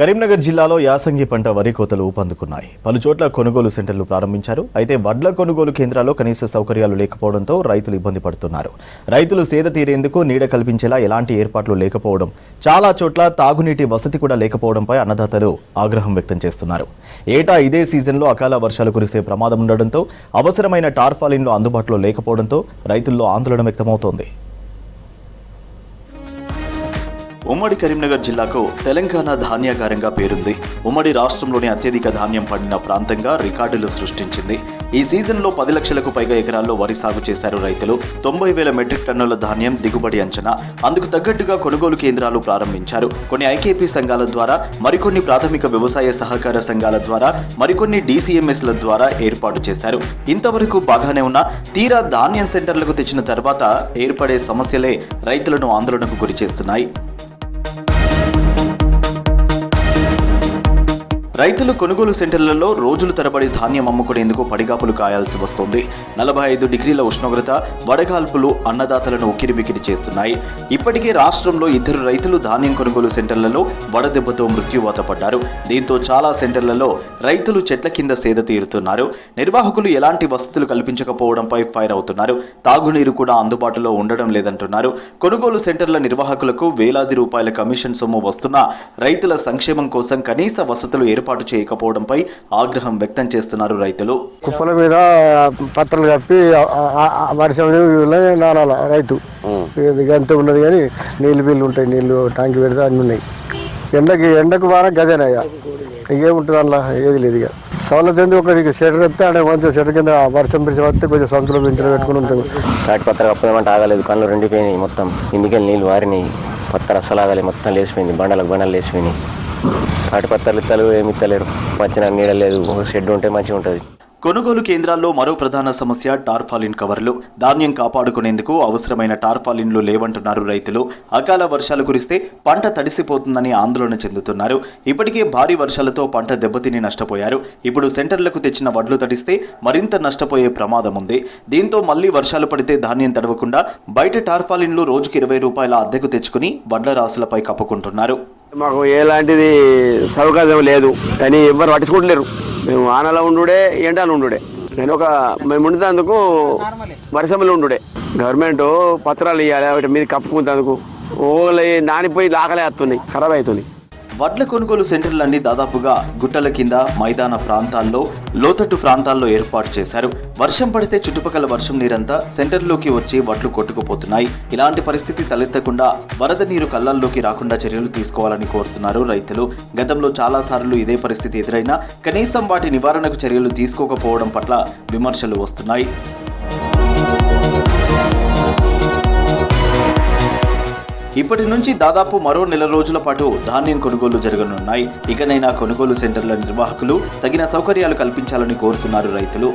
కరీంనగర్ జిల్లాలో యాసంగి పంట వరి కోతలు ఊపందుకున్నాయి. పలుచోట్ల కొనుగోలు సెంటర్లు ప్రారంభించారు. అయితే వడ్ల కొనుగోలు కేంద్రాల్లో కనీస సౌకర్యాలు లేకపోవడంతో రైతులు ఇబ్బంది పడుతున్నారు. రైతులు సేద తీరేందుకు నీడ కల్పించేలా ఎలాంటి ఏర్పాట్లు లేకపోవడం, చాలా చోట్ల తాగునీటి వసతి కూడా లేకపోవడంపై అన్నదాతలు ఆగ్రహం వ్యక్తం చేస్తున్నారు. ఏటా ఇదే సీజన్లో అకాల వర్షాలు కురిసే ప్రమాదం ఉండడంతో అవసరమైన టార్పాలిన్లు అందుబాటులో లేకపోవడంతో రైతుల్లో ఆందోళన వ్యక్తమవుతోంది. ఉమ్మడి కరీంనగర్ జిల్లాకు తెలంగాణ ధాన్యాగారంగా పేరుంది. ఉమ్మడి రాష్ట్రంలోని అత్యధిక ధాన్యం పండిన ప్రాంతంగా రికార్డులు సృష్టించింది. ఈ సీజన్లో 10 లక్షలకు పైగా ఎకరాల్లో వరి సాగు చేశారు రైతులు. 90,000 మెట్రిక్ టన్నుల ధాన్యం దిగుబడి అంచనా. అందుకు తగ్గట్టుగా కొనుగోలు కేంద్రాలు ప్రారంభించారు. కొన్ని ఐకేపీ సంఘాల ద్వారా, మరికొన్ని ప్రాథమిక వ్యవసాయ సహకార సంఘాల ద్వారా, మరికొన్ని DCMSల ద్వారా ఏర్పాటు చేశారు. ఇంతవరకు బాగానే ఉన్న తీరా ధాన్యం సెంటర్లకు తెచ్చిన తర్వాత ఏర్పడే సమస్యలే రైతులను ఆందోళనకు గురి చేస్తున్నాయి. రైతులు కొనుగోలు సెంటర్లలో రోజులు తరబడి ధాన్యం అమ్ముకునేందుకు పడిగాపులు కాయాల్సి వస్తోంది. 45 డిగ్రీల ఉష్ణోగ్రత, వడగాల్పులు అన్నదాతలను ఉక్కిరిబిక్కిరి చేస్తున్నాయి. ఇప్పటికే రాష్ట్రంలో 2 రైతులు ధాన్యం కొనుగోలు సెంటర్లలో వడదెబ్బతో మృత్యువాత పడ్డారు. దీంతో చాలా సెంటర్లలో రైతులు చెట్ల కింద సేద తీరుతున్నారు. నిర్వాహకులు ఎలాంటి వసతులు కల్పించకపోవడంపై ఫైర్ అవుతున్నారు. తాగునీరు కూడా అందుబాటులో ఉండడం లేదంటున్నారు. కొనుగోలు సెంటర్ల నిర్వాహకులకు వేలాది రూపాయల కమిషన్ సొమ్ము వస్తున్నా రైతుల సంక్షేమం కోసం కనీస వసతులు ఏర్పాటు చేయకపోవడంపై ఆగ్రహం వ్యక్తం చేస్తున్నారు రైతులు. కుప్పల మీద పత్రాలు కప్పి వర్షం నానాల రైతు అంతే ఉన్నది, కానీ నీళ్ళు బిల్లు ఉంటాయి, నీళ్ళు ట్యాంక్ పెడితే అన్నీ ఉన్నాయి. ఎండకు వారా గదేనయ్యా, ఇంకేముంటుంది అందులో ఏది లేదు. ఇక సవలత్ ఎందుకు ఒక షెటర్ వస్తే అంటే మంచిగా షెటర్ కింద వర్షం పిలిచి వస్తే కొంచెం సంచులో పెంచడం పెట్టుకుని ఉంటాం. తాటి పత్ర కప్పమంటే ఆగలేదు, కళ్ళు రెండిపోయినాయి, మొత్తం ఇందుకెళ్ళి నీళ్ళు వారినాయి, పత్ర అస్సలు ఆగలేదు, మొత్తం లేచిపోయింది, బండలు లేచిపోయినాయి. తాటి పత్రాలు ఇత్తలు ఏమి ఇత్తలేరు, మంచిగా నీడ లేదు, షెడ్ ఉంటే మంచిగా ఉంటుంది. కొనుగోలు కేంద్రాల్లో మరో ప్రధాన సమస్య టార్పాలిన్ కవర్లు. ధాన్యం కాపాడుకునేందుకు అవసరమైన టార్పాలిన్లు లేవంటున్నారు రైతులు. అకాల వర్షాలు కురిస్తే పంట తడిసిపోతుందని ఆందోళన చెందుతున్నారు. ఇప్పటికే భారీ వర్షాలతో పంట దెబ్బతిని నష్టపోయారు. ఇప్పుడు సెంటర్లకు తెచ్చిన వడ్లు తడిస్తే మరింత నష్టపోయే ప్రమాదం ఉంది. దీంతో మళ్లీ వర్షాలు పడితే ధాన్యం తడవకుండా బయట టార్పాలిన్లు రోజుకి 20 రూపాయల అద్దెకు తెచ్చుకుని వడ్ల రాసులపై కప్పుకుంటున్నారు. మాకు ఎలాంటిది సౌకర్యం లేదు, కానీ ఎవరు పట్టించుకుంటలేరు. మేము ఆనలో ఉండుడే, ఎండాలు ఉండుడే. మేము ఉండేందుకు వర్షంలో ఉండుడే. గవర్నమెంట్ పత్రాలు ఇవ్వాలి, వాటి మీద కప్పుకుంటేందుకు ఓన్లీ నానిపోయి లాకలే వస్తున్నాయి, ఖరాబ్ అవుతున్నాయి. వడ్ల కొనుగోలు సెంటర్లన్నీ దాదాపుగా గుట్టల కింద, మైదాన ప్రాంతాల్లో, లోతట్టు ప్రాంతాల్లో ఏర్పాటు చేశారు. వర్షం పడితే చుట్టుపక్కల వర్షం నీరంతా సెంటర్లోకి వచ్చి వడ్లు కొట్టుకుపోతున్నాయి. ఇలాంటి పరిస్థితి తలెత్తకుండా వరద నీరు కళ్ళల్లోకి రాకుండా చర్యలు తీసుకోవాలని కోరుతున్నారు రైతులు. గతంలో చాలాసార్లు ఇదే పరిస్థితి ఎదురైనా కనీసం వాటి నివారణకు చర్యలు తీసుకోకపోవడం పట్ల విమర్శలు వస్తున్నాయి. ఇప్పటి నుంచి దాదాపు మరో నెల రోజుల పాటు ధాన్యం కొనుగోలు జరగనున్నాయి. ఇకనైనా కొనుగోలు సెంటర్ల నిర్వాహకులు తగిన సౌకర్యాలు కల్పించాలని కోరుతున్నారు రైతులు.